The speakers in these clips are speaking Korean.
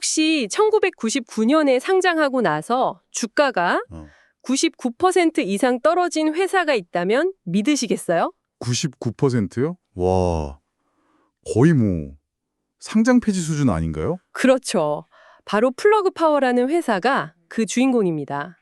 혹시 1999년에 상장하고 나서 주가가 어. 99% 이상 떨어진 회사가 있다면 믿으시겠어요? 99%요? 와, 거의 뭐 상장 폐지 수준 아닌가요? 그렇죠. 바로 플러그 파워라는 회사가 그 주인공입니다.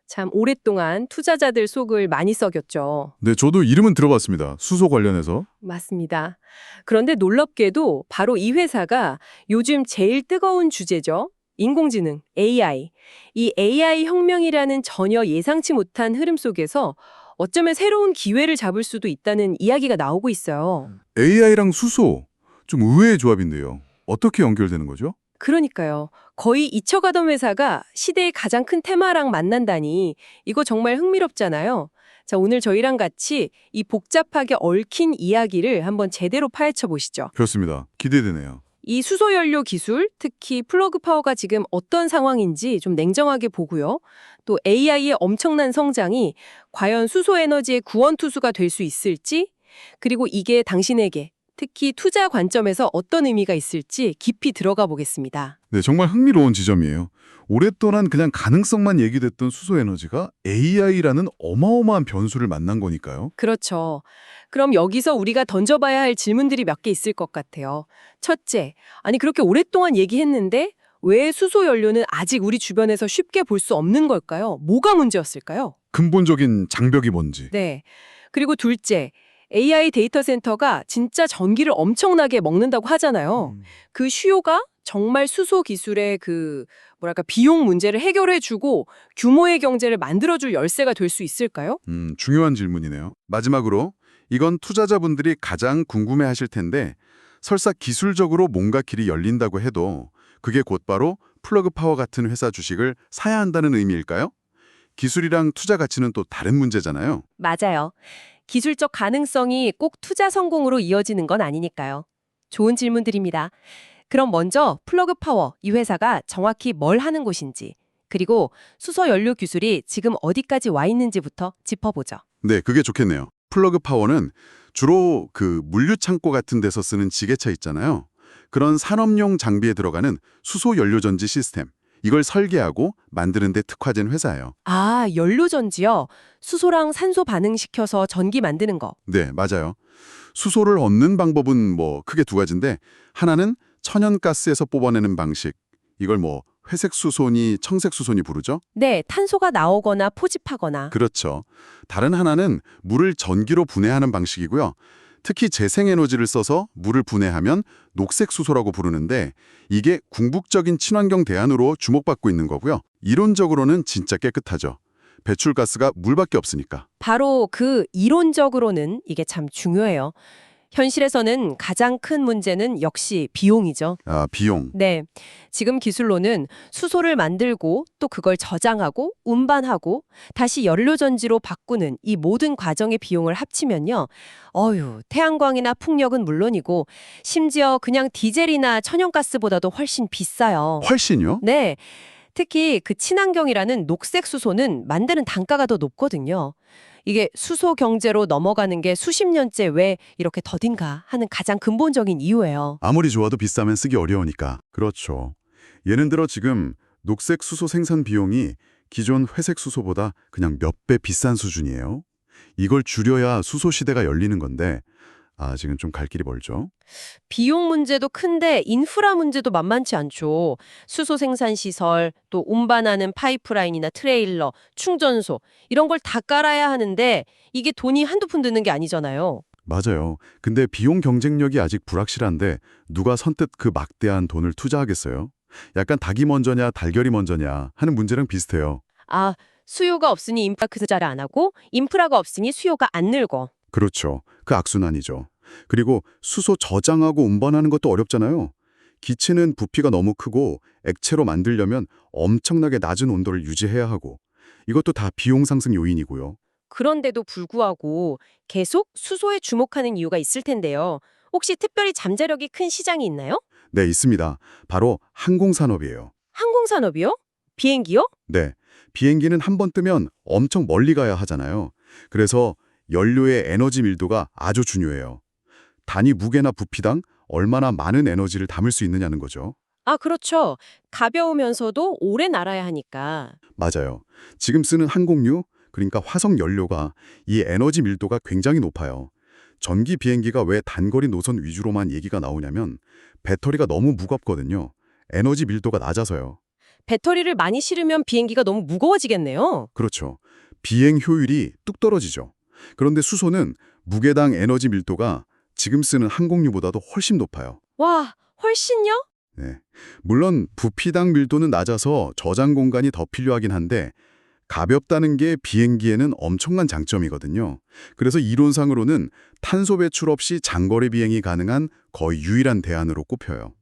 참 오랫동안 투자자들 속을 많이 썩였죠. 네, 저도 이름은 들어봤습니다. 수소 관련해서. 맞습니다. 그런데 놀랍게도 바로 이 회사가 요즘 제일 뜨거운 주제죠. 인공지능, AI. 이 AI 혁명이라는 전혀 예상치 못한 흐름 속에서 어쩌면 새로운 기회를 잡을 수도 있다는 이야기가 나오고 있어요. AI랑 수소, 좀 의외의 조합인데요. 어떻게 연결되는 거죠? 그러니까요. 거의 잊혀가던 회사가 시대의 가장 큰 테마랑 만난다니 이거 정말 흥미롭잖아요. 자, 오늘 저희랑 같이 이 복잡하게 얽힌 이야기를 한번 제대로 파헤쳐 보시죠. 그렇습니다. 기대되네요. 이 수소연료 기술, 특히 플러그 파워가 지금 어떤 상황인지 좀 냉정하게 보고요. 또 AI의 엄청난 성장이 과연 수소 에너지의 구원투수가 될 수 있을지, 그리고 이게 당신에게 특히 투자 관점에서 어떤 의미가 있을지 깊이 들어가 보겠습니다. 네, 정말 흥미로운 지점이에요. 오랫동안 그냥 가능성만 얘기됐던 수소 에너지가 AI라는 어마어마한 변수를 만난 거니까요. 그렇죠. 그럼 여기서 우리가 던져봐야 할 질문들이 몇 개 있을 것 같아요. 첫째, 아니 그렇게 오랫동안 얘기했는데 왜 수소 연료는 아직 우리 주변에서 쉽게 볼 수 없는 걸까요? 뭐가 문제였을까요? 근본적인 장벽이 뭔지. 네. 그리고 둘째, AI 데이터 센터가 진짜 전기를 엄청나게 먹는다고 하잖아요. 그 수요가 정말 수소 기술의 뭐랄까 비용 문제를 해결해주고 규모의 경제를 만들어줄 열쇠가 될 수 있을까요? 중요한 질문이네요. 마지막으로 이건 투자자분들이 가장 궁금해하실 텐데 설사 기술적으로 뭔가 길이 열린다고 해도 그게 곧바로 플러그 파워 같은 회사 주식을 사야 한다는 의미일까요? 기술이랑 투자 가치는 또 다른 문제잖아요. 맞아요. 기술적 가능성이 꼭 투자 성공으로 이어지는 건 아니니까요. 좋은 질문들입니다. 그럼 먼저 플러그 파워, 이 회사가 정확히 뭘 하는 곳인지, 그리고 수소 연료 기술이 지금 어디까지 와 있는지부터 짚어보죠. 네, 그게 좋겠네요. 플러그 파워는 주로 그 물류 창고 같은 데서 쓰는 지게차 있잖아요. 그런 산업용 장비에 들어가는 수소 연료 전지 시스템. 이걸 설계하고 만드는 데 특화된 회사예요. 아, 연료전지요? 수소랑 산소 반응시켜서 전기 만드는 거. 네, 맞아요. 수소를 얻는 방법은 뭐 크게 두 가지인데 하나는 천연가스에서 뽑아내는 방식. 이걸 뭐 회색 수소니 청색 수소니 부르죠? 네, 탄소가 나오거나 포집하거나. 그렇죠. 다른 하나는 물을 전기로 분해하는 방식이고요. 특히 재생에너지를 써서 물을 분해하면 녹색 수소라고 부르는데 이게 궁극적인 친환경 대안으로 주목받고 있는 거고요. 이론적으로는 진짜 깨끗하죠. 배출가스가 물밖에 없으니까. 바로 그 이론적으로는 이게 참 중요해요. 현실에서는 가장 큰 문제는 역시 비용이죠. 아, 비용. 네. 지금 기술로는 수소를 만들고 또 그걸 저장하고 운반하고 다시 연료전지로 바꾸는 이 모든 과정의 비용을 합치면요. 태양광이나 풍력은 물론이고 심지어 그냥 디젤이나 천연가스보다도 훨씬 비싸요. 훨씬요? 네. 특히 그 친환경이라는 녹색 수소는 만드는 단가가 더 높거든요. 이게 수소 경제로 넘어가는 게 수십 년째 왜 이렇게 더딘가 하는 가장 근본적인 이유예요. 아무리 좋아도 비싸면 쓰기 어려우니까. 그렇죠. 예를 들어 지금 녹색 수소 생산 비용이 기존 회색 수소보다 그냥 몇 배 비싼 수준이에요. 이걸 줄여야 수소 시대가 열리는 건데 지금 좀 갈 길이 멀죠. 비용 문제도 큰데 인프라 문제도 만만치 않죠. 수소 생산 시설, 또 운반하는 파이프라인이나 트레일러, 충전소 이런 걸 다 깔아야 하는데 이게 돈이 한두 푼 드는 게 아니잖아요. 맞아요. 근데 비용 경쟁력이 아직 불확실한데 누가 선뜻 그 막대한 돈을 투자하겠어요? 약간 닭이 먼저냐 달걀이 먼저냐 하는 문제랑 비슷해요. 아, 수요가 없으니 인프라 투자를 안 하고 인프라가 없으니 수요가 안 늘고. 그렇죠. 그 악순환이죠. 그리고 수소 저장하고 운반하는 것도 어렵잖아요. 기체는 부피가 너무 크고 액체로 만들려면 엄청나게 낮은 온도를 유지해야 하고 이것도 다 비용 상승 요인이고요. 그런데도 불구하고 계속 수소에 주목하는 이유가 있을 텐데요. 혹시 특별히 잠재력이 큰 시장이 있나요? 네, 있습니다. 바로 항공산업이에요. 항공산업이요? 비행기요? 네, 비행기는 한 번 뜨면 엄청 멀리 가야 하잖아요. 그래서 연료의 에너지 밀도가 아주 중요해요. 단위 무게나 부피당 얼마나 많은 에너지를 담을 수 있느냐는 거죠. 아, 그렇죠. 가벼우면서도 오래 날아야 하니까. 맞아요. 지금 쓰는 항공유, 그러니까 화석 연료가 이 에너지 밀도가 굉장히 높아요. 전기 비행기가 왜 단거리 노선 위주로만 얘기가 나오냐면 배터리가 너무 무겁거든요. 에너지 밀도가 낮아서요. 배터리를 많이 실으면 비행기가 너무 무거워지겠네요. 그렇죠. 비행 효율이 뚝 떨어지죠. 그런데 수소는 무게당 에너지 밀도가 지금 쓰는 항공유보다도 훨씬 높아요. 와, 훨씬요? 네. 물론 부피당 밀도는 낮아서 저장 공간이 더 필요하긴 한데 가볍다는 게 비행기에는 엄청난 장점이거든요. 그래서 이론상으로는 탄소 배출 없이 장거리 비행이 가능한 거의 유일한 대안으로 꼽혀요.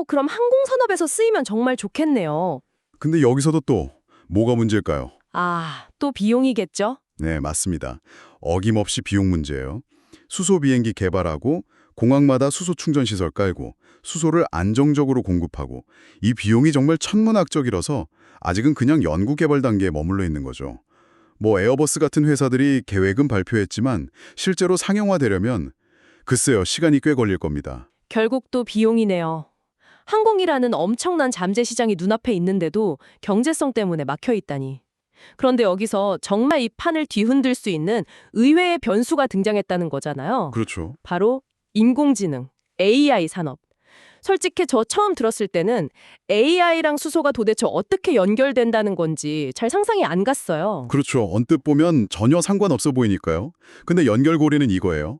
그럼 항공산업에서 쓰이면 정말 좋겠네요. 근데 여기서도 또 뭐가 문제일까요? 아, 또 비용이겠죠? 네, 맞습니다. 어김없이 비용 문제예요. 수소 비행기 개발하고 공항마다 수소 충전 시설 깔고 수소를 안정적으로 공급하고 이 비용이 정말 천문학적이라서 아직은 그냥 연구 개발 단계에 머물러 있는 거죠. 뭐 에어버스 같은 회사들이 계획은 발표했지만 실제로 상용화되려면 글쎄요, 시간이 꽤 걸릴 겁니다. 결국 또 비용이네요. 항공이라는 엄청난 잠재 시장이 눈앞에 있는데도 경제성 때문에 막혀 있다니. 그런데 여기서 정말 이 판을 뒤흔들 수 있는 의외의 변수가 등장했다는 거잖아요. 그렇죠. 바로 인공지능, AI 산업. 솔직히 저 처음 들었을 때는 AI랑 수소가 도대체 어떻게 연결된다는 건지 잘 상상이 안 갔어요. 그렇죠. 언뜻 보면 전혀 상관없어 보이니까요. 근데 연결고리는 이거예요.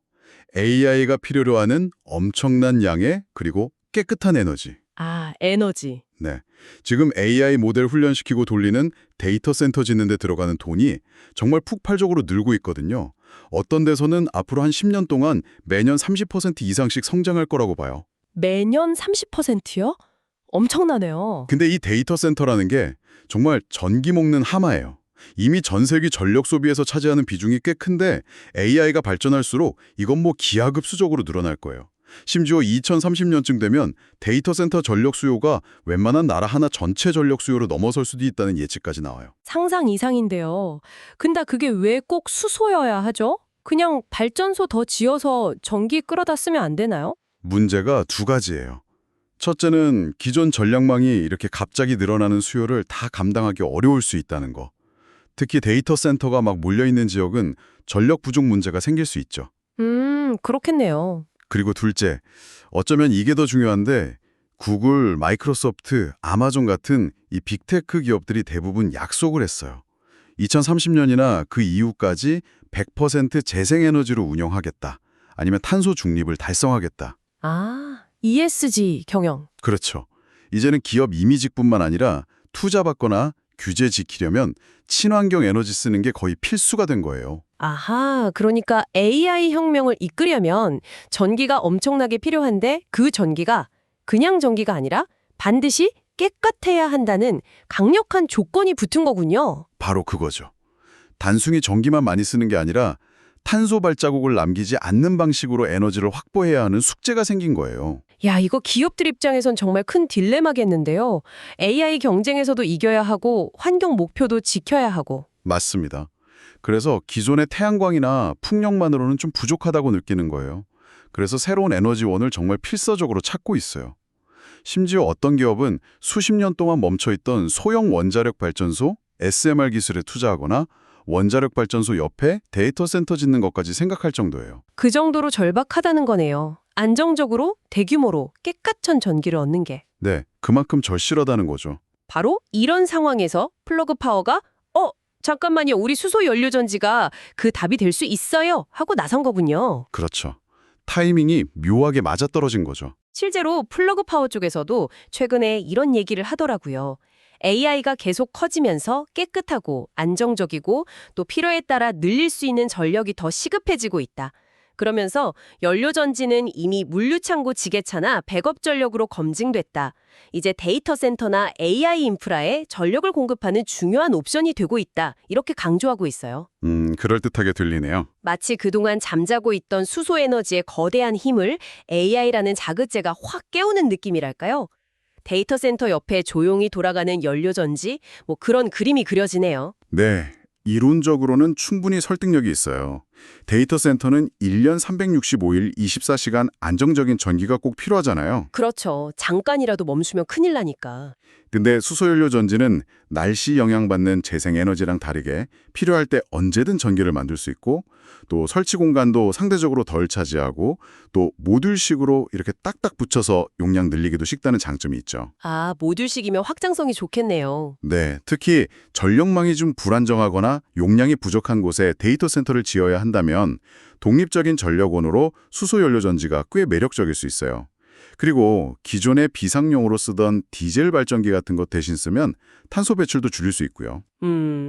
AI가 필요로 하는 엄청난 양의 그리고 깨끗한 에너지. 아, 에너지. 네. 지금 AI 모델 훈련시키고 돌리는 데이터 센터 짓는 데 들어가는 돈이 정말 폭발적으로 늘고 있거든요. 어떤 데서는 앞으로 한 10년 동안 매년 30% 이상씩 성장할 거라고 봐요. 매년 30%요? 엄청나네요. 근데 이 데이터 센터라는 게 정말 전기 먹는 하마예요. 이미 전 세계 전력 소비에서 차지하는 비중이 꽤 큰데 AI가 발전할수록 이건 뭐 기하급수적으로 늘어날 거예요. 심지어 2030년쯤 되면 데이터 센터 전력 수요가 웬만한 나라 하나 전체 전력 수요로 넘어설 수도 있다는 예측까지 나와요. 상상 이상인데요. 근데 그게 왜 꼭 수소여야 하죠? 그냥 발전소 더 지어서 전기 끌어다 쓰면 안 되나요? 문제가 두 가지예요. 첫째는 기존 전력망이 이렇게 갑자기 늘어나는 수요를 다 감당하기 어려울 수 있다는 거. 특히 데이터 센터가 막 몰려있는 지역은 전력 부족 문제가 생길 수 있죠. 그렇겠네요. 그리고 둘째, 어쩌면 이게 더 중요한데 구글, 마이크로소프트, 아마존 같은 이 빅테크 기업들이 대부분 약속을 했어요. 2030년이나 그 이후까지 100% 재생에너지로 운영하겠다. 아니면 탄소 중립을 달성하겠다. 아, ESG 경영. 그렇죠. 이제는 기업 이미지뿐만 아니라 투자받거나 규제 지키려면 친환경 에너지 쓰는 게 거의 필수가 된 거예요. 아하, 그러니까 AI 혁명을 이끌려면 전기가 엄청나게 필요한데 그 전기가 그냥 전기가 아니라 반드시 깨끗해야 한다는 강력한 조건이 붙은 거군요. 바로 그거죠. 단순히 전기만 많이 쓰는 게 아니라 탄소 발자국을 남기지 않는 방식으로 에너지를 확보해야 하는 숙제가 생긴 거예요. 야, 이거 기업들 입장에선 정말 큰 딜레마겠는데요. AI 경쟁에서도 이겨야 하고 환경 목표도 지켜야 하고. 맞습니다. 그래서 기존의 태양광이나 풍력만으로는 좀 부족하다고 느끼는 거예요. 그래서 새로운 에너지원을 정말 필사적으로 찾고 있어요. 심지어 어떤 기업은 수십 년 동안 멈춰있던 소형 원자력 발전소, SMR 기술에 투자하거나 원자력 발전소 옆에 데이터 센터 짓는 것까지 생각할 정도예요. 그 정도로 절박하다는 거네요. 안정적으로 대규모로 깨끗한 전기를 얻는 게. 네, 그만큼 절실하다는 거죠. 바로 이런 상황에서 플러그 파워가 잠깐만요. 우리 수소 연료 전지가 그 답이 될 수 있어요. 하고 나선 거군요. 그렇죠. 타이밍이 묘하게 맞아떨어진 거죠. 실제로 플러그 파워 쪽에서도 최근에 이런 얘기를 하더라고요. AI가 계속 커지면서 깨끗하고 안정적이고 또 필요에 따라 늘릴 수 있는 전력이 더 시급해지고 있다. 그러면서 연료전지는 이미 물류창고 지게차나 백업 전력으로 검증됐다. 이제 데이터 센터나 AI 인프라에 전력을 공급하는 중요한 옵션이 되고 있다. 이렇게 강조하고 있어요. 그럴듯하게 들리네요. 마치 그동안 잠자고 있던 수소 에너지의 거대한 힘을 AI라는 자극제가 확 깨우는 느낌이랄까요? 데이터 센터 옆에 조용히 돌아가는 연료전지, 그런 그림이 그려지네요. 네, 이론적으로는 충분히 설득력이 있어요. 데이터 센터는 1년 365일 24시간 안정적인 전기가 꼭 필요하잖아요. 그렇죠. 잠깐이라도 멈추면 큰일 나니까. 근데 수소연료 전지는 날씨 영향받는 재생에너지랑 다르게 필요할 때 언제든 전기를 만들 수 있고 또 설치 공간도 상대적으로 덜 차지하고 또 모듈식으로 이렇게 딱딱 붙여서 용량 늘리기도 쉽다는 장점이 있죠. 아, 모듈식이면 확장성이 좋겠네요. 네, 특히 전력망이 좀 불안정하거나 용량이 부족한 곳에 데이터 센터를 지어야 한다면 독립적인 전력원으로 수소연료 전지가 꽤 매력적일 수 있어요. 그리고 기존의 비상용으로 쓰던 디젤 발전기 같은 것 대신 쓰면 탄소 배출도 줄일 수 있고요.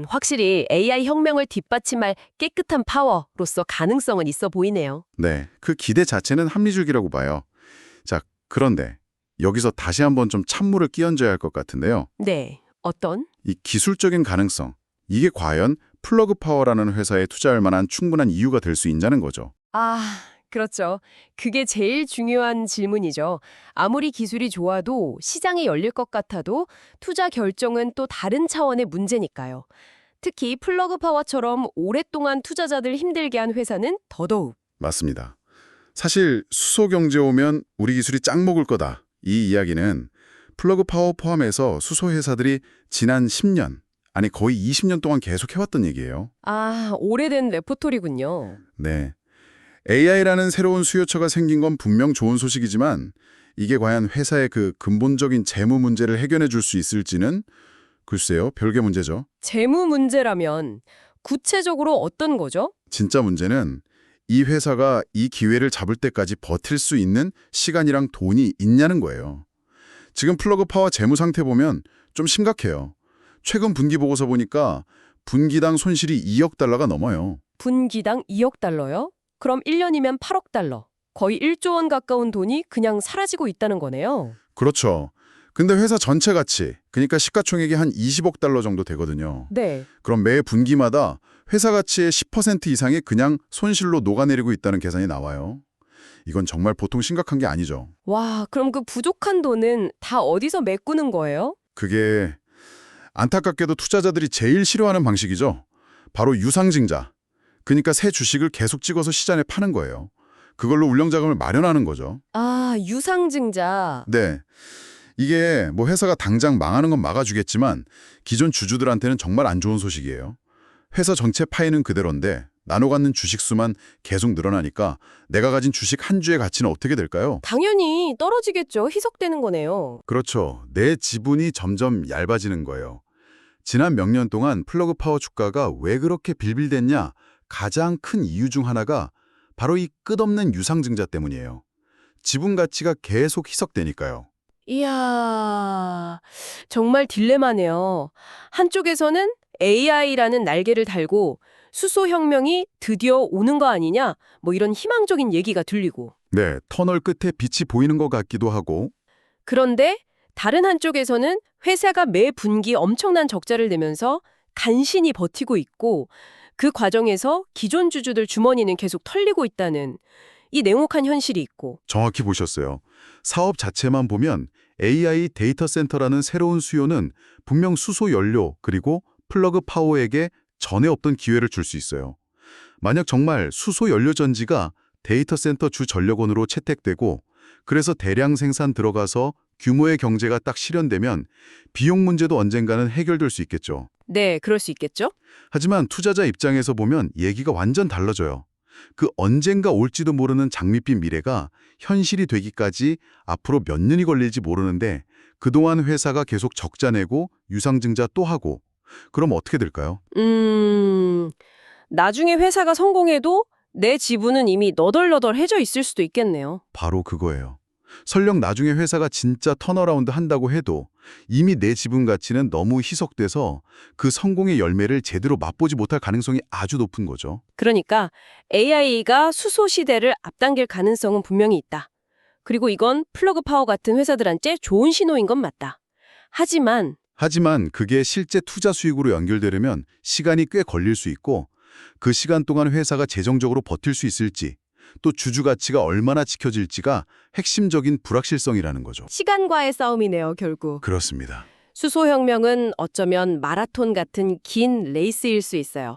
확실히 AI 혁명을 뒷받침할 깨끗한 파워로서 가능성은 있어 보이네요. 네, 그 기대 자체는 합리적이라고 봐요. 자, 그런데 여기서 다시 한번 좀 찬물을 끼얹어야 할 것 같은데요. 네, 어떤? 이 기술적인 가능성, 이게 과연 플러그 파워라는 회사에 투자할 만한 충분한 이유가 될 수 있냐는 거죠. 아, 그렇죠. 그게 제일 중요한 질문이죠. 아무리 기술이 좋아도 시장이 열릴 것 같아도 투자 결정은 또 다른 차원의 문제니까요. 특히 플러그 파워처럼 오랫동안 투자자들 힘들게 한 회사는 더더욱. 맞습니다. 사실 수소 경제 오면 우리 기술이 짱 먹을 거다. 이 이야기는 플러그 파워 포함해서 수소 회사들이 지난 10년, 아니 거의 20년 동안 계속 해왔던 얘기예요. 아, 오래된 레포토리군요. 네. AI라는 새로운 수요처가 생긴 건 분명 좋은 소식이지만 이게 과연 회사의 그 근본적인 재무 문제를 해결해 줄 수 있을지는 글쎄요, 별개 문제죠. 재무 문제라면 구체적으로 어떤 거죠? 진짜 문제는 이 회사가 이 기회를 잡을 때까지 버틸 수 있는 시간이랑 돈이 있냐는 거예요. 지금 플러그 파워 재무 상태 보면 좀 심각해요. 최근 분기 보고서 보니까 분기당 손실이 2억 달러가 넘어요. 분기당 2억 달러요? 그럼 1년이면 8억 달러. 거의 1조 원 가까운 돈이 그냥 사라지고 있다는 거네요. 그렇죠. 근데 회사 전체 가치, 그러니까 시가총액이 한 20억 달러 정도 되거든요. 네. 그럼 매 분기마다 회사 가치의 10% 이상이 그냥 손실로 녹아내리고 있다는 계산이 나와요. 이건 정말 보통 심각한 게 아니죠. 와, 그럼 그 부족한 돈은 다 어디서 메꾸는 거예요? 그게 안타깝게도 투자자들이 제일 싫어하는 방식이죠. 바로 유상증자. 그러니까 새 주식을 계속 찍어서 시장에 파는 거예요. 그걸로 운영자금을 마련하는 거죠. 아, 유상증자. 네. 이게 뭐 회사가 당장 망하는 건 막아주겠지만 기존 주주들한테는 정말 안 좋은 소식이에요. 회사 전체 파이는 그대로인데 나눠 갖는 주식 수만 계속 늘어나니까 내가 가진 주식 한 주의 가치는 어떻게 될까요? 당연히 떨어지겠죠. 희석되는 거네요. 그렇죠. 내 지분이 점점 얇아지는 거예요. 지난 몇 년 동안 플러그 파워 주가가 왜 그렇게 빌빌댔냐? 가장 큰 이유 중 하나가 바로 이 끝없는 유상증자 때문이에요. 지분 가치가 계속 희석되니까요. 이야, 정말 딜레마네요. 한쪽에서는 AI라는 날개를 달고 수소혁명이 드디어 오는 거 아니냐? 뭐 이런 희망적인 얘기가 들리고. 네, 터널 끝에 빛이 보이는 것 같기도 하고. 그런데 다른 한쪽에서는 회사가 매 분기 엄청난 적자를 내면서 간신히 버티고 있고 그 과정에서 기존 주주들 주머니는 계속 털리고 있다는 이 냉혹한 현실이 있고. 정확히 보셨어요. 사업 자체만 보면 AI 데이터 센터라는 새로운 수요는 분명 수소 연료 그리고 플러그 파워에게 전에 없던 기회를 줄 수 있어요. 만약 정말 수소 연료 전지가 데이터 센터 주 전력원으로 채택되고 그래서 대량 생산 들어가서 규모의 경제가 딱 실현되면 비용 문제도 언젠가는 해결될 수 있겠죠. 네, 그럴 수 있겠죠? 하지만 투자자 입장에서 보면 얘기가 완전 달라져요. 그 언젠가 올지도 모르는 장밋빛 미래가 현실이 되기까지 앞으로 몇 년이 걸릴지 모르는데 그동안 회사가 계속 적자 내고 유상증자 또 하고 그럼 어떻게 될까요? 나중에 회사가 성공해도 내 지분은 이미 너덜너덜해져 있을 수도 있겠네요. 바로 그거예요. 설령 나중에 회사가 진짜 턴어라운드 한다고 해도 이미 내 지분 가치는 너무 희석돼서 그 성공의 열매를 제대로 맛보지 못할 가능성이 아주 높은 거죠. 그러니까 AI가 수소 시대를 앞당길 가능성은 분명히 있다. 그리고 이건 플러그 파워 같은 회사들한테 좋은 신호인 건 맞다. 하지만 그게 실제 투자 수익으로 연결되려면 시간이 꽤 걸릴 수 있고 그 시간 동안 회사가 재정적으로 버틸 수 있을지 또 주주 가치가 얼마나 지켜질지가 핵심적인 불확실성이라는 거죠. 시간과의 싸움이네요, 결국. 그렇습니다. 수소혁명은 어쩌면 마라톤 같은 긴 레이스일 수 있어요.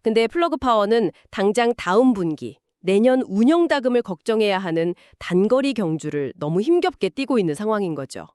근데 플러그 파워는 당장 다음 분기, 내년 운영 다금을 걱정해야 하는 단거리 경주를 너무 힘겹게 뛰고 있는 상황인 거죠.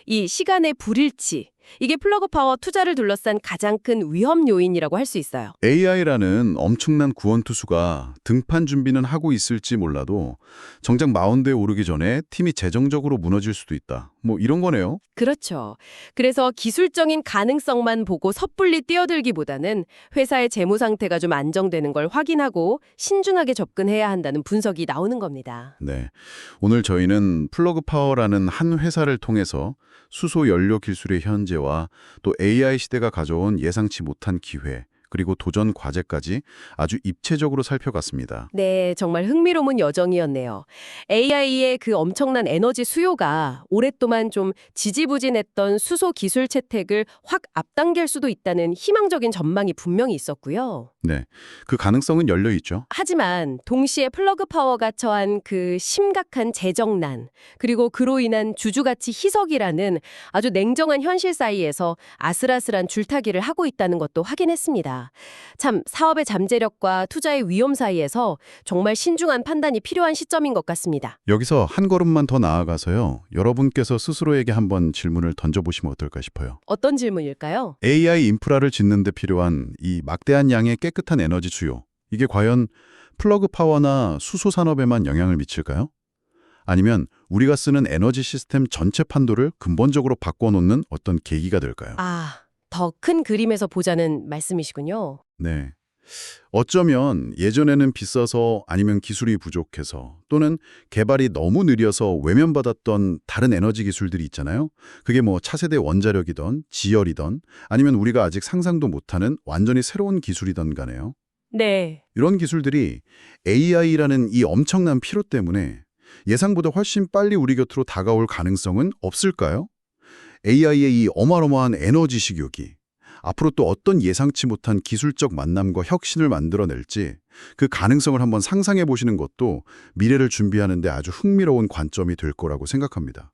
이 시간의 불일치, 이게 플러그 파워 투자를 둘러싼 가장 큰 위험 요인이라고 할 수 있어요. AI라는 엄청난 구원투수가 등판 준비는 하고 있을지 몰라도 정작 마운드에 오르기 전에 팀이 재정적으로 무너질 수도 있다. 뭐 이런 거네요. 그렇죠. 그래서 기술적인 가능성만 보고 섣불리 뛰어들기보다는 회사의 재무 상태가 좀 안정되는 걸 확인하고 신중하게 접근해야 한다는 분석이 나오는 겁니다. 네. 오늘 저희는 플러그 파워라는 한 회사를 통해서 수소 연료 기술의 현재와 또 AI 시대가 가져온 예상치 못한 기회, 그리고 도전 과제까지 아주 입체적으로 살펴봤습니다. 네, 정말 흥미로운 여정이었네요. AI의 그 엄청난 에너지 수요가 오랫동안 좀 지지부진했던 수소 기술 채택을 확 앞당길 수도 있다는 희망적인 전망이 분명히 있었고요. 네. 그 가능성은 열려 있죠. 하지만 동시에 플러그 파워가 처한 그 심각한 재정난, 그리고 그로 인한 주주가치 희석이라는 아주 냉정한 현실 사이에서 아슬아슬한 줄타기를 하고 있다는 것도 확인했습니다. 참 사업의 잠재력과 투자의 위험 사이에서 정말 신중한 판단이 필요한 시점인 것 같습니다. 여기서 한 걸음만 더 나아가서요. 여러분께서 스스로에게 한번 질문을 던져보시면 어떨까 싶어요. 어떤 질문일까요? AI 인프라를 짓는 데 필요한 이 막대한 양의 깨끗한 에너지 수요. 이게 과연 플러그 파워나 수소 산업에만 영향을 미칠까요? 아니면 우리가 쓰는 에너지 시스템 전체 판도를 근본적으로 바꿔놓는 어떤 계기가 될까요? 더 큰 그림에서 보자는 말씀이시군요. 네. 어쩌면 예전에는 비싸서 아니면 기술이 부족해서 또는 개발이 너무 느려서 외면받았던 다른 에너지 기술들이 있잖아요. 그게 뭐 차세대 원자력이던 지열이던 아니면 우리가 아직 상상도 못하는 완전히 새로운 기술이던 간에요. 네. 이런 기술들이 AI라는 이 엄청난 필요 때문에 예상보다 훨씬 빨리 우리 곁으로 다가올 가능성은 없을까요? AI의 이 어마어마한 에너지 식욕이 앞으로 또 어떤 예상치 못한 기술적 만남과 혁신을 만들어낼지 그 가능성을 한번 상상해 보시는 것도 미래를 준비하는 데 아주 흥미로운 관점이 될 거라고 생각합니다.